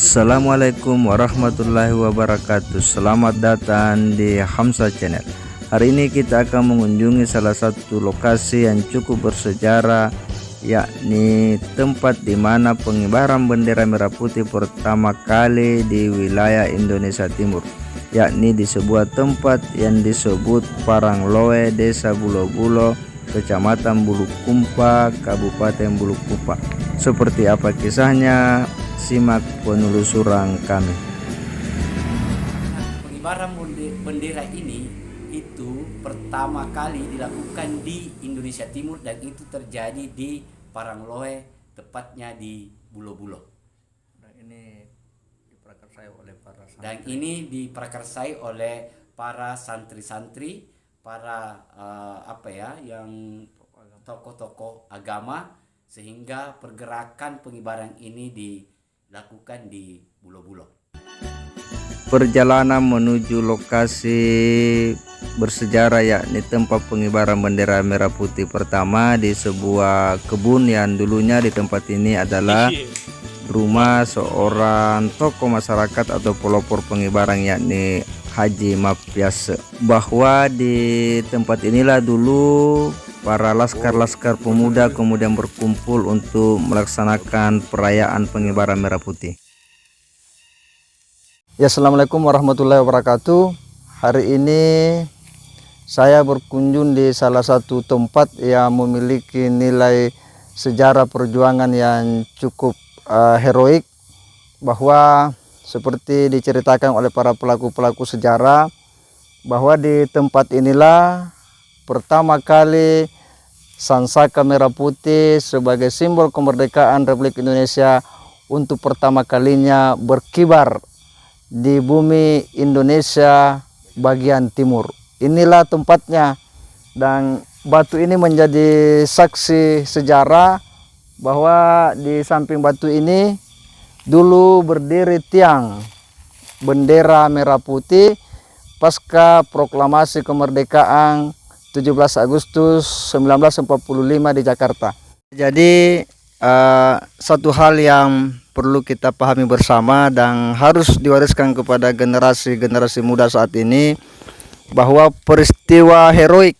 Assalamualaikum warahmatullahi wabarakatuh. Selamat datang di Hamsa Channel. Hari ini kita akan mengunjungi salah satu lokasi yang cukup bersejarah, yakni tempat di mana pengibaran bendera merah putih pertama kali di wilayah Indonesia Timur, yakni di sebuah tempat yang disebut Parangloe, Desa Bulo-Bulo, Kecamatan Bulukumpa, Kabupaten Bulukumpa. Seperti apa kisahnya? Simak penelusuran kami. Pengibaran bendera ini itu pertama kali dilakukan di Indonesia Timur dan itu terjadi di Parangloe, tepatnya di Bulo-Bulo. Dan ini diprakarsai oleh para santri. Dan ini diprakarsai oleh para santri-santri, para yang tokoh-tokoh agama, sehingga pergerakan pengibaran ini dilakukan di Bulo-Bulo. Perjalanan menuju lokasi bersejarah, yakni tempat pengibaran bendera merah putih pertama di sebuah kebun yang dulunya di tempat ini adalah rumah seorang tokoh masyarakat atau pelopor pengibaran, yakni Haji Mapyase. Bahwa di tempat inilah dulu para laskar-laskar pemuda kemudian berkumpul untuk melaksanakan perayaan pengibaran merah putih. Ya, assalamualaikum warahmatullahi wabarakatuh. Hari ini saya berkunjung di salah satu tempat yang memiliki nilai sejarah perjuangan yang cukup heroik, bahwa seperti diceritakan oleh para pelaku-pelaku sejarah, bahwa di tempat inilah pertama kali Sangsaka merah putih sebagai simbol kemerdekaan Republik Indonesia untuk pertama kalinya berkibar di bumi Indonesia bagian timur. Inilah tempatnya, dan batu ini menjadi saksi sejarah bahwa di samping batu ini dulu berdiri tiang bendera merah putih pasca proklamasi kemerdekaan 17 Agustus 1945 di Jakarta. Jadi satu hal yang perlu kita pahami bersama dan harus diwariskan kepada generasi muda saat ini, bahwa peristiwa heroik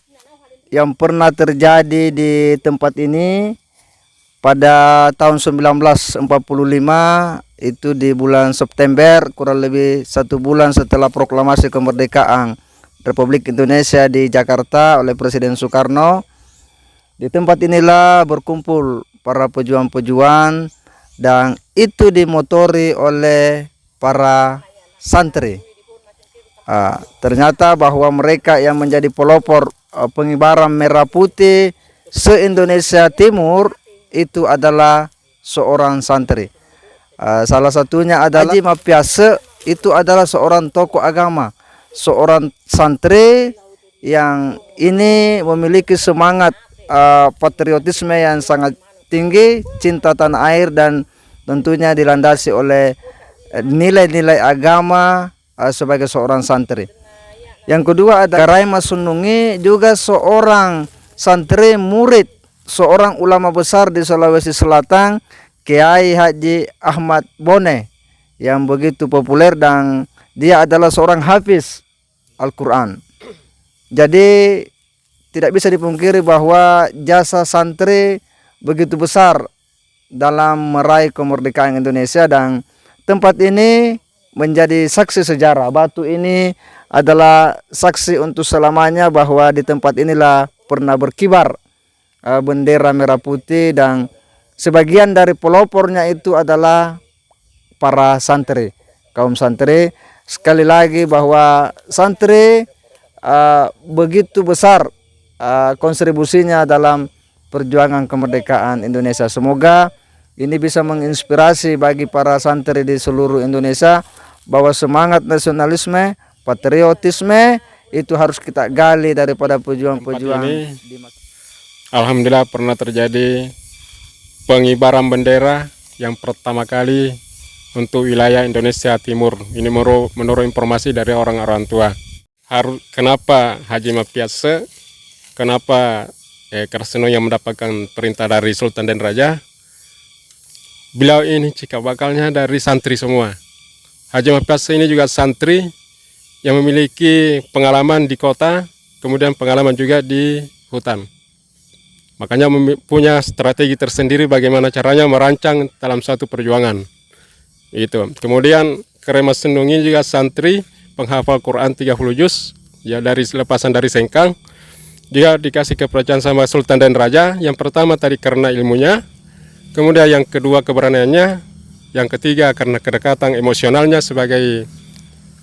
yang pernah terjadi di tempat ini pada tahun 1945 itu di bulan September, kurang lebih 1 bulan setelah proklamasi kemerdekaan Republik Indonesia di Jakarta oleh Presiden Soekarno. Di tempat inilah berkumpul para pejuang-pejuang, dan itu dimotori oleh para santri. Ternyata bahwa mereka yang menjadi pelopor pengibaran merah putih se-Indonesia Timur itu adalah seorang santri. Salah satunya adalah Haji Mapyase, itu adalah seorang tokoh agama, seorang santri yang ini memiliki semangat patriotisme yang sangat tinggi, cinta tanah air, dan tentunya dilandasi oleh nilai-nilai agama sebagai seorang santri. Yang kedua ada Karai Masunungi, juga seorang santri murid seorang ulama besar di Sulawesi Selatan, Kiai Haji Ahmad Bone, yang begitu populer, dan dia adalah seorang hafiz Al-Quran. Jadi tidak bisa dipungkiri bahwa jasa santri begitu besar dalam meraih kemerdekaan Indonesia, dan tempat ini menjadi saksi sejarah. Batu ini adalah saksi untuk selamanya bahwa di tempat inilah pernah berkibar bendera merah putih, dan sebagian dari pelopornya itu adalah para santri, kaum santri. Sekali lagi bahwa santri begitu besar kontribusinya dalam perjuangan kemerdekaan Indonesia. Semoga ini bisa menginspirasi bagi para santri di seluruh Indonesia bahwa semangat nasionalisme, patriotisme itu harus kita gali daripada pejuang-pejuang. Alhamdulillah pernah terjadi pengibaran bendera yang pertama kali untuk wilayah Indonesia Timur. Ini menurut informasi dari orang tua. Kenapa Haji Mapyase? Kenapa Karseno yang mendapatkan perintah dari Sultan dan Raja? beliau ini cikal bakalnya dari santri semua. Haji Mapiase ini juga santri yang memiliki pengalaman di kota, kemudian pengalaman juga di hutan. Makanya punya strategi tersendiri bagaimana caranya merancang dalam suatu perjuangan. Itu. Kemudian Keremas Sendung ini juga santri penghafal Quran 30 juz, ya dari lepasan dari Sengkang. Dia dikasih kepercayaan sama Sultan dan Raja. Yang pertama tadi karena ilmunya, kemudian yang kedua keberaniannya, yang ketiga karena kedekatan emosionalnya sebagai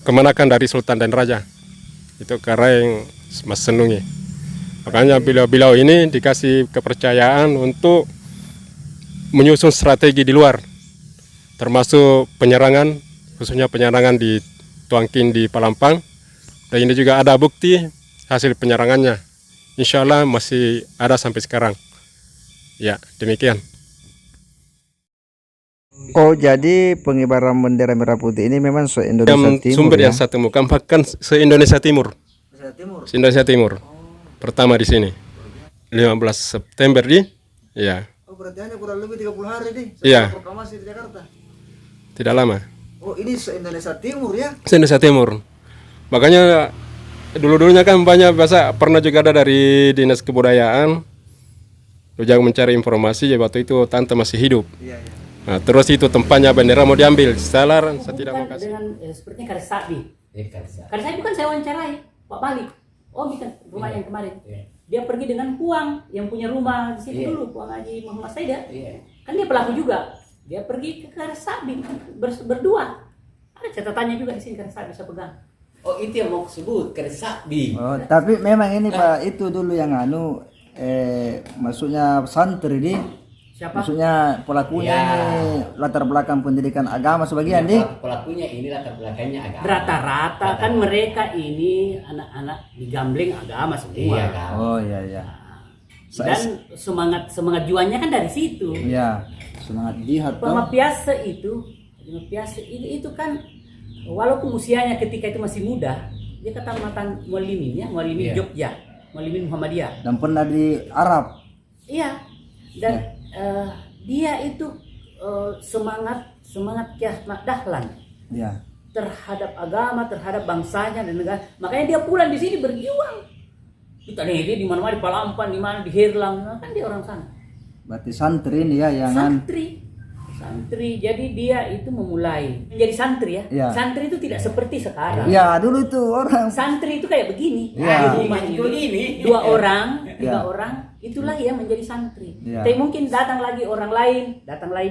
kemenakan dari Sultan dan Raja. Itu karena Mas Senungi. Makanya beliau ini dikasih kepercayaan untuk menyusun strategi di luar, termasuk penyerangan, khususnya penyerangan di Tuangkin di Palampang. Dan ini juga ada bukti hasil penyerangannya. Insya Allah masih ada sampai sekarang. Ya, demikian. Oh, jadi pengibaran bendera merah putih ini memang se-Indonesia Yang Timur sumber ya? yang saya temukan bahkan se-Indonesia Timur. Se-Indonesia Timur. Pertama di sini. 15 September di. Ya. Oh, berarti hanya kurang lebih 30 hari nih Iya. proklamasi di Jakarta. Tidak lama. Oh, ini se-Indonesia Timur ya? Se-Indonesia Timur. Makanya dulu-dulunya kan banyak biasa pernah juga ada dari Dinas Kebudayaan. Jangan mencari informasi ya waktu itu tante masih hidup. Iya, iya. Nah, terus itu tempatnya bendera mau diambil. Saya larang, saya tidak mau kasih. Dengan sepertinya Karsabi. Karsa. Karsabi kan saya wawancarai Pak Balik. Oh, bukan rumah yang kemarin. Iya. Dia pergi dengan Puang yang punya rumah di situ Iya. dulu, Puang Haji Muhammad Saida. Iya. Kan dia pelaku juga. Dia pergi ke Karsabi berdua. Ada catatannya juga di sini Karsabi saya pegang. Oh, itu yang mau sebut Karsabi. Oh, tapi memang ini Pak itu dulu yang maksudnya santri di. Siapa? Maksudnya pelakunya Ya. ini latar belakang pendidikan agama sebagian di. Pelakunya ini latar belakangnya agama. Rata-rata kan mereka ini anak-anak di Gambling agama semua. Iya kan. Oh iya iya. Dan semangat juangnya kan dari situ. Iya, semangat jihad toh. Mapiase itu kan walaupun usianya ketika itu masih muda, dia ketamatan Muallimin Iya. Jogja, Muallimin Muhammadiyah. Dan pernah di Arab. Iya. Dan dia itu semangat Kiahmat Dahlan Iya. terhadap agama, terhadap bangsanya dan negara. Makanya dia pulang di sini berjuang. Kita dia di mana-mana di Palampan, di mana di Herlang, kan dia orang sana. Berarti santri ini ya yang Santri. Jadi dia itu memulai menjadi santri ya. Iya. Santri itu tidak seperti sekarang. ya dulu itu orang Santri itu kayak begini. Iya. Begini. Dua orang, Iya. tiga orang, itulah ya menjadi santri. Iya. Tapi mungkin datang lagi orang lain,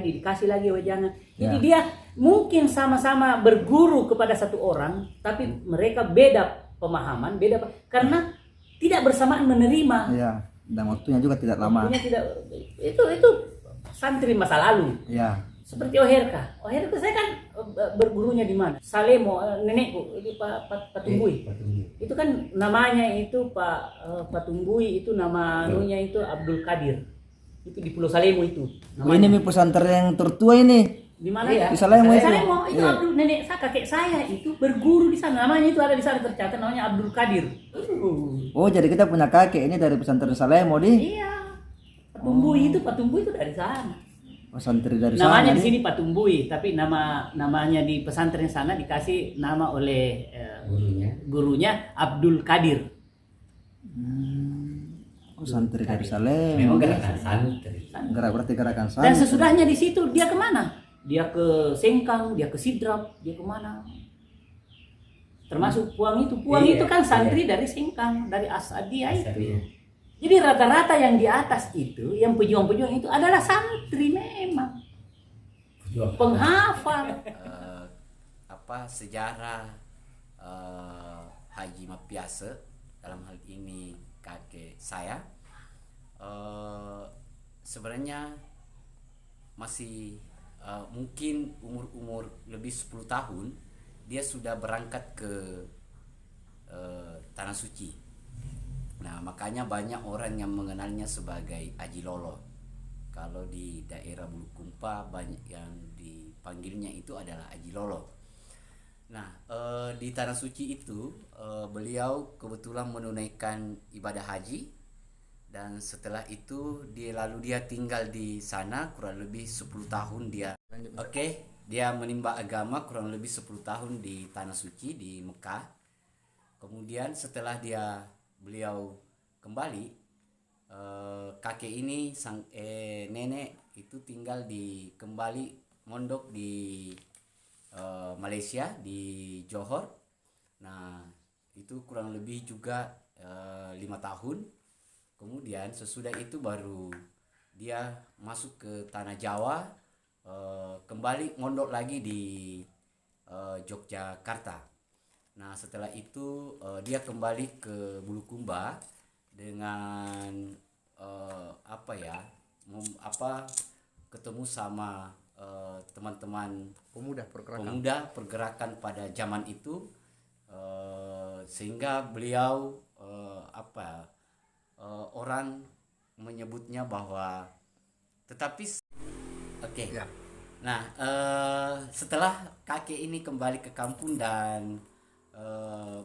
dikasih lagi wejangan. Jadi Iya. dia mungkin sama-sama berguru kepada satu orang, tapi mereka beda pemahaman, karena tidak bersamaan menerima. ya dan waktunya juga tidak lama. Punya tidak itu santri masa lalu. Ya. Seperti Oherka saya kan bergurunya di mana? Salemo, nenekku itu Pak Tumbui. Itu kan namanya itu Pak Tumbui itu nama anunya itu Abdul Qadir. Itu di Pulau Salemo itu. Oh, ini pesantren yang tertua ini. Di mana Iya. ya? Di Salemo itu. Itu Iya. Abdul kakek saya itu berguru di sana. Namanya itu ada di sana tercatat namanya Abdul Qadir. Oh, jadi kita punya kakek ini dari pesantren Salemo di. Iya. Pak Tumbui itu dari sana. Oh, santri dari sana. Namanya di nih. sini Pak Tumbui, tapi namanya di pesantren sana dikasih nama oleh gurunya Abdul Qadir. Oh, santri dari Salemo. Memang gerakan santri. Berarti gerakan Dan santri. sesudahnya di situ dia kemana? Dia ke Sengkang, dia ke Sidrap, dia kemana? Termasuk Puang itu. Puang Iya, itu kan santri dari Sengkang, dari Asadia itu. Jadi rata-rata yang di atas itu, yang pejuang-pejuang itu adalah santri memang. Penghafal. Sejarah Haji Mapiase dalam hal ini kakek saya sebenarnya masih mungkin umur lebih 10 tahun dia sudah berangkat ke Tanah Suci. Nah, makanya banyak orang yang mengenalnya sebagai Aji Lolo. Kalau di daerah Bulukumpa banyak yang dipanggilnya itu adalah Aji Lolo. Nah, di Tanah Suci itu beliau kebetulan menunaikan ibadah haji dan setelah itu dia tinggal di sana kurang lebih 10 tahun dia. Oke, dia menimba agama kurang lebih 10 tahun di Tanah Suci di Mekah. Kemudian setelah beliau kembali, kakek ini nenek itu tinggal kembali mondok di Malaysia di Johor. Nah, itu kurang lebih juga 5 tahun. Kemudian sesudah itu baru dia masuk ke tanah Jawa, kembali mondok lagi di Yogyakarta. Nah, setelah itu dia kembali ke Bulukumba dengan ketemu sama teman-teman Pemuda pergerakan. pemuda pergerakan pada zaman itu, sehingga beliau orang menyebutnya bahwa oke. Ya. Nah, setelah kakek ini kembali ke kampung dan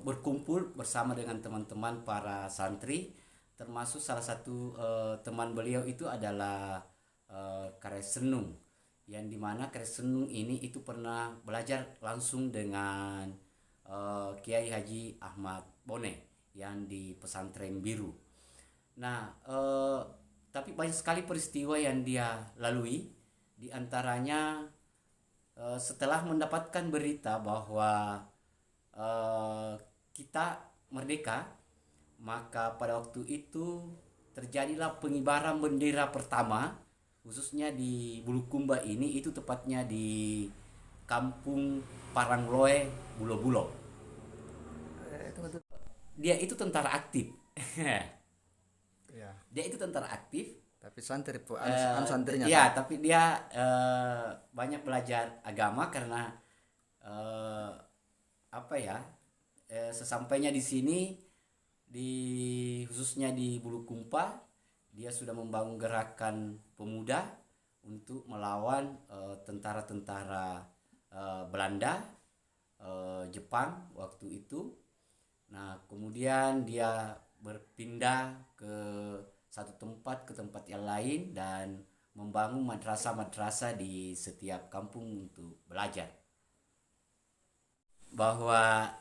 berkumpul bersama dengan teman-teman para santri, termasuk salah satu teman beliau itu adalah Kares Senung, yang dimana Kares Senung ini itu pernah belajar langsung dengan Kiai Haji Ahmad Bone yang di Pesantren Biru. Nah, tapi banyak sekali peristiwa yang dia lalui. Di antaranya setelah mendapatkan berita bahwa kita merdeka, maka pada waktu itu terjadilah pengibaran bendera pertama, khususnya di Bulukumba ini, itu tepatnya di Kampung Parangloe, Bulo-Bulo. Dia itu tentara aktif. Ya. Dia itu tentara aktif. Tapi santri santrinya. Iya, tapi dia banyak belajar agama karena sesampainya di sini, khususnya di Bulukumba, dia sudah membangun gerakan pemuda untuk melawan tentara-tentara Belanda, Jepang waktu itu. Nah, kemudian dia berpindah ke satu tempat ke tempat yang lain dan membangun madrasah-madrasah di setiap kampung untuk belajar. Bahwa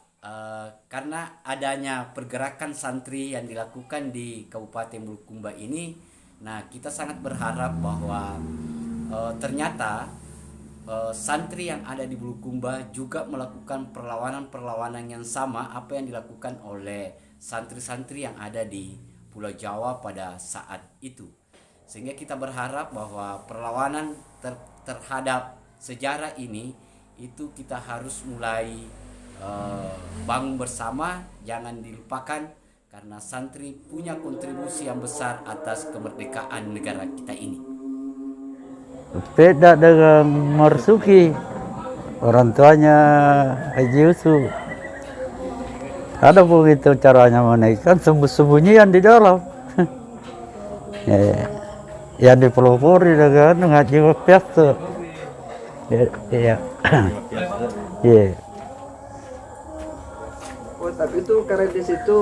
karena adanya pergerakan santri yang dilakukan di Kabupaten Bulukumba ini, nah kita sangat berharap bahwa ternyata santri yang ada di Bulukumba juga melakukan perlawanan-perlawanan yang sama apa yang dilakukan oleh santri-santri yang ada di Pulau Jawa pada saat itu. Sehingga kita berharap bahwa perlawanan terhadap sejarah ini itu kita harus mulai bangun bersama, jangan dilupakan, karena santri punya kontribusi yang besar atas kemerdekaan negara kita ini. Beda dengan Marzuki, orang tuanya Haji Yusuf. Ada begitu caranya menaikkan, sembunyi yang di dalam. Yang dipelopori dengan ngaji biasa. Iya. Iya. Oh, tapi itu karena di situ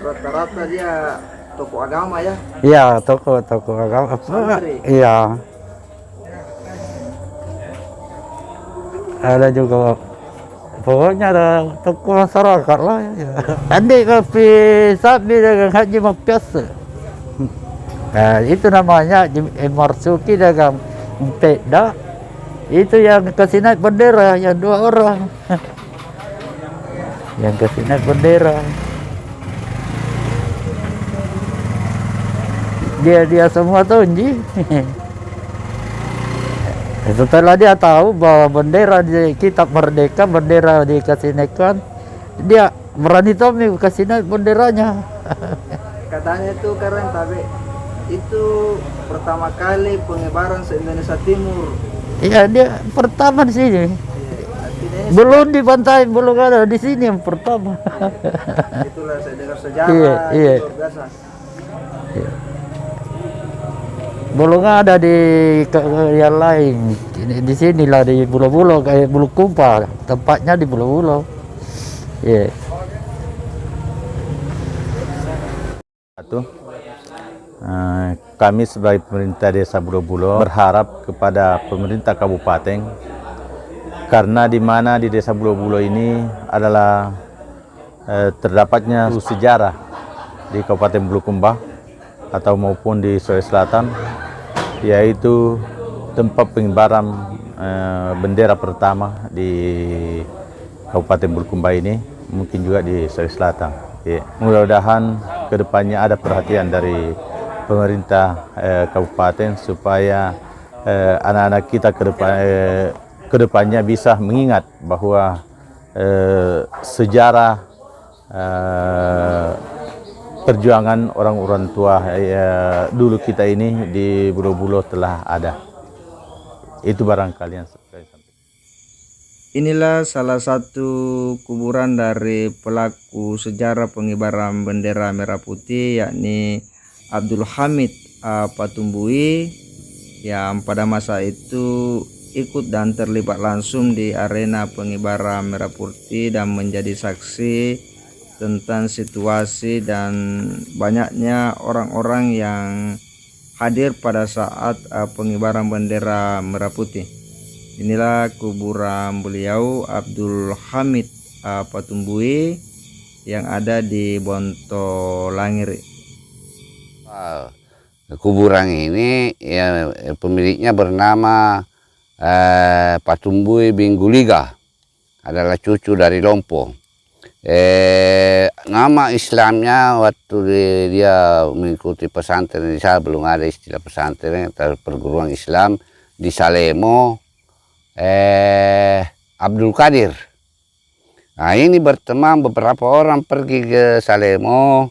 rata-rata dia tokoh agama ya? Iya, tokoh agama. Santri. Iya. Ada juga, pokoknya ada tokoh masyarakat lah ya. Tadi kopi sapi dengan Haji Mapiasa. Nah, itu namanya Marzuki dengan Peda. Itu yang kasih naik bendera, yang 2 orang. Yang kasih naik bendera. Dia semua tonji. Setelah dia tahu bahwa bendera di Kitab Merdeka, bendera dikasih naikkan, dia berani Tommy kasih naik benderanya. Katanya itu keren, tapi itu pertama kali pengibaran se-Indonesia Timur. Iya, dia pertama di sini. Artinya Belum di pantai, belum ada di sini yang pertama. itulah saya dengar sejarah, Iya. itu luar biasa. Belum ada di yang lain. Di sinilah di Bulo-Bulo, kayak Bulukumba, tempatnya di Bulo-Bulo. Iya. Kami sebagai pemerintah Desa Bulo-Bulo berharap kepada pemerintah kabupaten, karena di mana di Desa Bulo-Bulo ini adalah terdapatnya sejarah di Kabupaten Bulukumba atau maupun di Sulawesi Selatan, yaitu tempat pengibaran bendera pertama di Kabupaten Bulukumba ini, mungkin juga di Sulawesi Selatan. Mudah-mudahan kedepannya ada perhatian dari pemerintah kabupaten supaya anak-anak kita kedepannya bisa mengingat bahwa sejarah perjuangan orang-orang tua dulu kita ini di Bulo-Bulo telah ada. Itu barangkali yang saya sampaikan. Inilah salah satu kuburan dari pelaku sejarah pengibaran bendera merah putih, yakni Abdul Hamid Patumbui, yang pada masa itu ikut dan terlibat langsung di arena pengibaran merah putih dan menjadi saksi tentang situasi dan banyaknya orang-orang yang hadir pada saat pengibaran bendera merah putih. Inilah kuburan beliau Abdul Hamid Patumbui yang ada di Bontolangir. Kuburan ini ya pemiliknya bernama Patumbui bin Guliga, adalah cucu dari Lompo. Nama Islamnya waktu dia mengikuti pesantren di sana, belum ada istilah pesantren, perguruan Islam di Salemo, Abdul Qadir. Nah, ini berteman beberapa orang pergi ke Salemo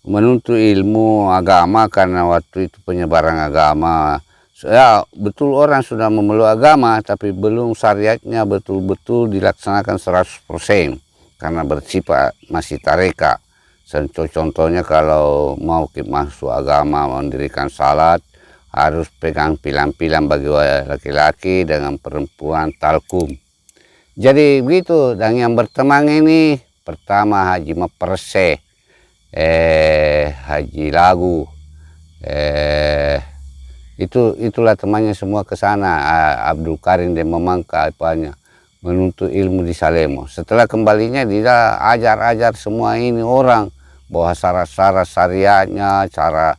menuntut ilmu agama, karena waktu itu penyebaran agama. Ya, betul orang sudah memeluk agama, tapi belum syariatnya betul-betul dilaksanakan 100%, karena bersifat masih tareka. Contohnya kalau mau masuk agama, mendirikan salat, harus pegang pilang-pilang bagi laki-laki, dengan perempuan talkum. Jadi begitu, dan yang berteman ini pertama Haji Maperse, Haji Lagu, itulah temannya semua ke sana. Abdul Karim dan Memangka apanya menuntut ilmu di Salemo. Setelah kembalinya dia ajar semua ini orang bahwa syarat-syarat syariatnya, cara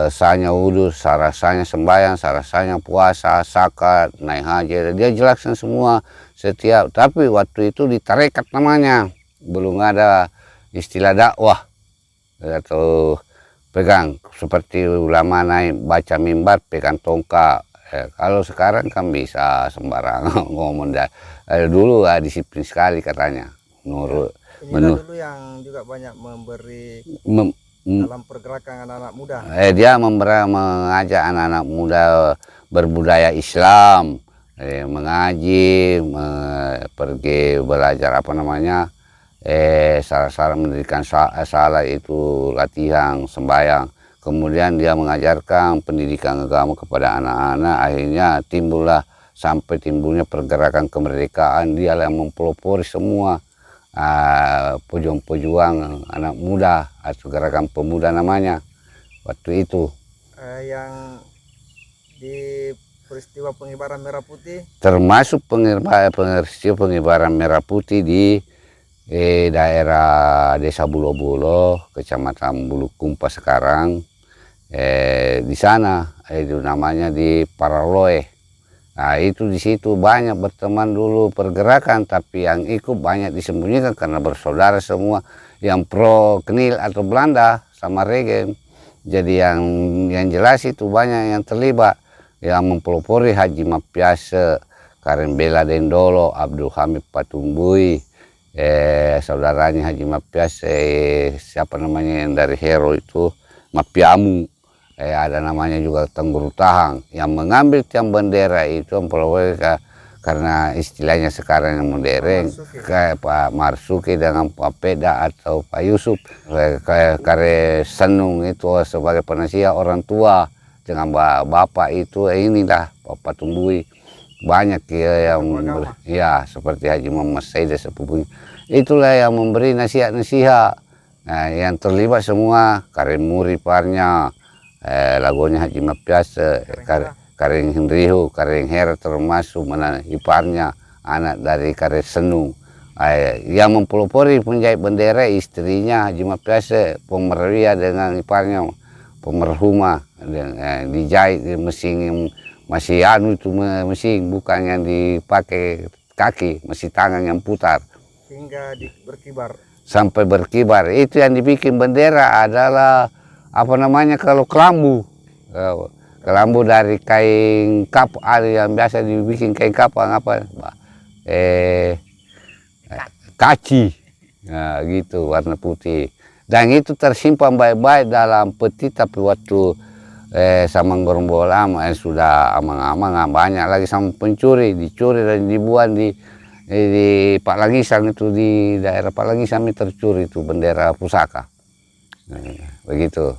sahnya wudhu, sahnya sembahyang, sahnya puasa, zakat, naik haji, dia jelaskan semua setiap. Tapi waktu itu di tarekat namanya, belum ada istilah dakwah atau pegang seperti ulama naik baca mimbar pegang tongkat. Kalau sekarang kan bisa sembarangan ngomong. Dulu disiplin sekali katanya. Inilah dulu yang juga banyak memberi dalam pergerakan anak-anak muda. Dia mengajak anak-anak muda berbudaya Islam, mengaji, pergi belajar salah mendirikan salat itu latihan sembahyang. Kemudian dia mengajarkan pendidikan agama kepada anak-anak. Akhirnya sampai timbulnya pergerakan kemerdekaan. Dia yang mempelopori semua pejuang anak muda atau gerakan pemuda namanya waktu itu. Yang di peristiwa pengibaran merah putih, termasuk peristiwa pengibaran merah putih di daerah Desa Bulo-Bulo, Kecamatan Bulukumpa sekarang. Di sana itu namanya di Paraloe. Nah, itu di situ banyak berteman dulu pergerakan, tapi yang ikut banyak disembunyikan karena bersaudara semua, yang pro Knil atau Belanda sama Regen. Jadi yang jelas itu banyak yang terlibat, yang mempelopori Haji Mapiase, Karen Bela Dendolo, Abdul Hamid Patumbui, saudaranya Haji Mapiase, siapa namanya yang dari Hero itu, Mapiamu. Ada namanya juga Tengguru Tahang, yang mengambil tiang bendera itu karena istilahnya sekarang yang modern, kayak Pak Marsuki dengan Pak Peda atau Pak Yusuf. Kare Senung itu sebagai penasihat orang tua dengan bapak itu, inilah Pak Patumbui. Banyak yang seperti Haji Muhammad Said sepupunya. Itulah yang memberi nasihat-nasihat. Nah, yang terlibat semua Kare Muri Parnya, lagonya Haji Mapiase, Kareng Henriho, Kareng Hera termasuk mana iparnya anak dari Kareng Senu. Yang mempelopori penjahit bendera istrinya Haji Mapiase, Pemerwia dengan iparnya pemerhuma, dijahit di mesin yang masih itu mesin, bukan yang dipakai kaki, masih tangan yang putar. Hingga berkibar. Sampai berkibar. Itu yang dibikin bendera adalah apa namanya kalau kelambu. Kelambu dari kain kap, ada yang biasa dibikin kain kapal apa? Kaci. Nah, gitu warna putih. Dan itu tersimpan baik-baik dalam peti, tapi waktu Samang Gerombol Lama sudah amang-amang, banyak lagi sama pencuri, dicuri dan dibuang di Pak Langisan, itu di daerah Pak Langisan tercuri itu bendera pusaka. Begitu.